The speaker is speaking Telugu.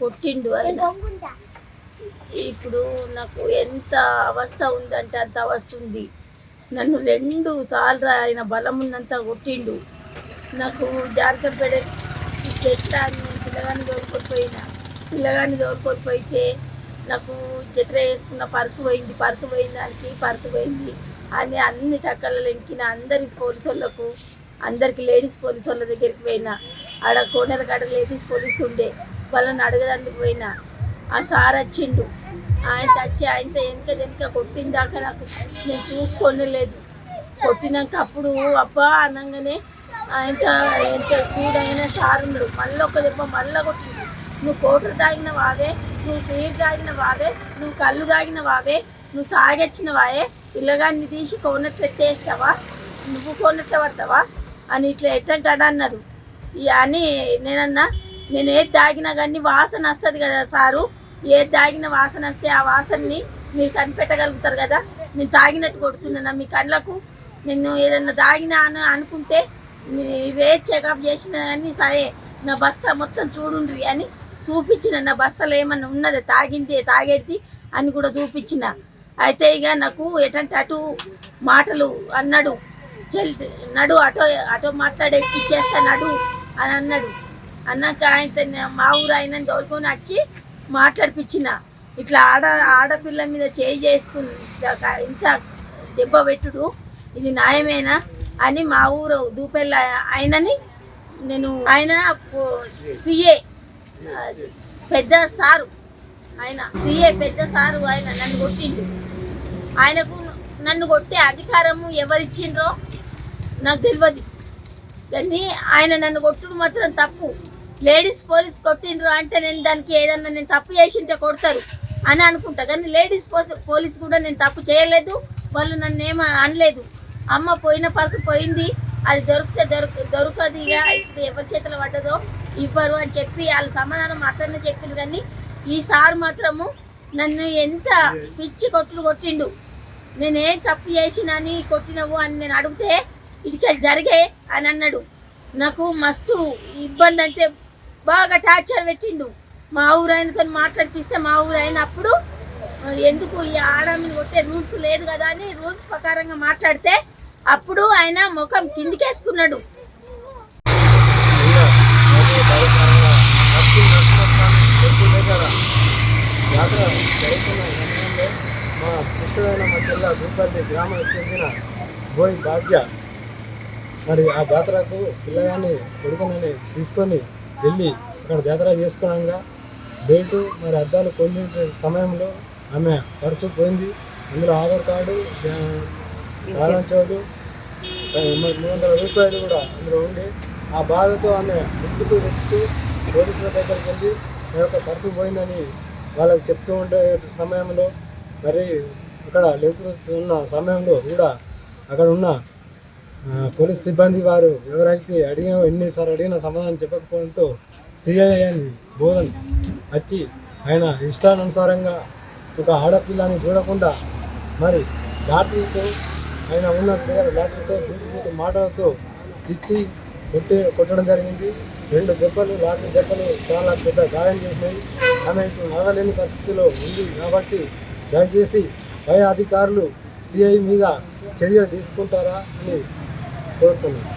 కొట్టిండు ఆయన. ఇప్పుడు నాకు ఎంత అవస్థ ఉందంటే అంత అవస్థ ఉంది. నన్ను 2 సార్లు ఆయన బలం ఉన్నంత కొట్టిండు. నాకు జాగ్రత్త ఎట్లా అని పిల్లగాన్ని తోలుకొని పోయితే నాకు జత్ర వేసుకున్న పర్సు పోయింది దానికి పర్సు పోయింది అని అన్ని టక్కలలో ఎంకిన అందరి పోలీసు వాళ్ళకు అందరికి లేడీస్ పోలీసు వాళ్ళ దగ్గరికి పోయినా. ఆడ కోనేరు కాడ లేడీస్ పోలీసు ఉండే వాళ్ళని అడగడానికి పోయినా. ఆ సార్ వచ్చిండు. ఆయనతో వచ్చి ఆయనతో వెనక కొట్టిన దాకా నాకు నేను చూసుకొని లేదు. కొట్టినాక అప్పుడు అబ్బా అనగానే ఆయనతో ఎంత చూడగానే సార్ ఉన్నాడు. మళ్ళీ ఒక దెబ్బ మళ్ళీ కొట్టిండు. నువ్వు కోటరు తాగిన వావే, నువ్వు బీర్ తాగిన వావే, నువ్వు కళ్ళు తాగిన వావే, నువ్వు తాగొచ్చిన వాయే, పిల్లగాన్ని తీసి కోనట్లు ఎత్తేస్తావా, నువ్వు కోనట్ల పడతావా అని ఇట్లా ఎట్టంటాడు అన్నారు. అని నేనన్నా, నేను ఏది తాగినా కానీ వాసన వస్తుంది కదా సారు, ఏది తాగిన వాసన వస్తే ఆ వాసనని మీరు కనిపెట్టగలుగుతారు కదా. నేను తాగినట్టు కొడుతున్నానా మీ కళ్ళకు? నేను ఏదన్నా తాగినా అని అనుకుంటే రేట్ చెకప్ చేసిన కానీ సరే నా బస్తా మొత్తం చూడుండ్రి అని చూపించిన. నా బస్తాలో ఏమన్నా ఉన్నది తాగేది అని కూడా చూపించిన. అయితే ఇక నాకు ఎటంటే అటు మాటలు అన్నాడు, నడు అటో మాట్లాడే ఇచ్చేస్తా నడు అని అన్నాడు. అన్నాక ఆయన మా ఊరు ఆయన తోలుకొని వచ్చి మాట్లాడిపించిన. ఇట్లా ఆడపిల్ల మీద చేయి చేసుకుని ఇంత దెబ్బ పెట్టుడు ఇది న్యాయమేనా అని మా ఊరు దూపెళ్ళ ఆయనని ఆయన సిఏ పెద్ద సారు, ఆయన సిఏ పెద్ద సారు ఆయన నన్ను కొట్టిండు. ఆయనకు నన్ను కొట్టే అధికారము ఎవరిచ్చిండ్రో నాకు తెలియదు. కానీ ఆయన నన్ను కొట్టుడు మాత్రం తప్పు. లేడీస్ పోలీస్ కొట్టిండ్రు అంటే నేను దానికి ఏదన్నా నేను తప్పు చేసింటే కొడతారు అని అనుకుంటా. కానీ లేడీస్ పోలీస్ కూడా నేను తప్పు చేయలేదు, వాళ్ళు నన్ను ఏమో అనలేదు. అమ్మ పోయిన పర్సు పోయింది, అది దొరికితే దొరకదు, ఇక ఇప్పుడు ఎవరి చేతిలో పడ్డదో ఇవ్వరు అని చెప్పి వాళ్ళు సమాధానం అట్లనే చెప్పిండ్రు. కానీ ఈ సార్ మాత్రము నన్ను ఎంత పిచ్చి కొట్టిండు. నేనేం తప్పు చేసినని కొట్టినవు అని నేను అడిగితే ఇటుక జరిగే అని అన్నాడు. నాకు మస్తు ఇబ్బంది అంటే బాగా టార్చర్ పెట్టిండు. మా ఊరు ఆయనతో మాట్లాడిపిస్తే మా ఊరు ఆయన అప్పుడు ఎందుకు ఈ ఆడమిని కొట్టే రూల్స్ లేదు కదా అని రూల్స్ ప్రకారంగా మాట్లాడితే అప్పుడు ఆయన ముఖం కిందికేసుకున్నాడు. మా కృష్ణుడైన మా జిల్లా దూపల్లి గ్రామానికి చెందిన బోయి భాగ్య మరి ఆ జాతరకు పిల్లగాన్ని కొడుకునని తీసుకొని వెళ్ళి అక్కడ జాతర చేసుకున్నాక బెల్ట్ మరి అద్దాలు కొన్ని సమయంలో ఆమె పర్సు పోయింది. అందులో ఆధార్ కార్డు, కాలం చోటు, 300 రూపాయలు కూడా అందులో ఉండి ఆ బాధతో ఆమె వెతుకుతూ పోలీసుల దగ్గరికి వెళ్ళి నా యొక్క పర్సు పోయిందని వాళ్ళకి చెప్తూ ఉండే సమయంలో మరి అక్కడ లేపుతున్న సమయంలో కూడా అక్కడ ఉన్న పోలీస్ సిబ్బంది వారు ఎవరైతే ఎన్నిసార్లు అడిగినా సమాధానం చెప్పకపోవడంతో సిఐ అని బోధన్ వచ్చి ఆయన ఇష్టానుసారంగా ఒక ఆడపిల్లని చూడకుండా మరి లాటరీతో ఆయన ఉన్న దగ్గర లాటరీతో బూతు మాటలతో తిట్టి కొట్టడం జరిగింది. 2 దెబ్బలు లాటరీ దెబ్బలు చాలా పెద్ద గాయం చేసినాయి. ఆమె ఇప్పుడు నడవలేని పరిస్థితిలో ఉంది. కాబట్టి దయచేసి పై అధికారులు సిఐ మీద చర్యలు తీసుకుంటారా అని కోరుతున్నాను.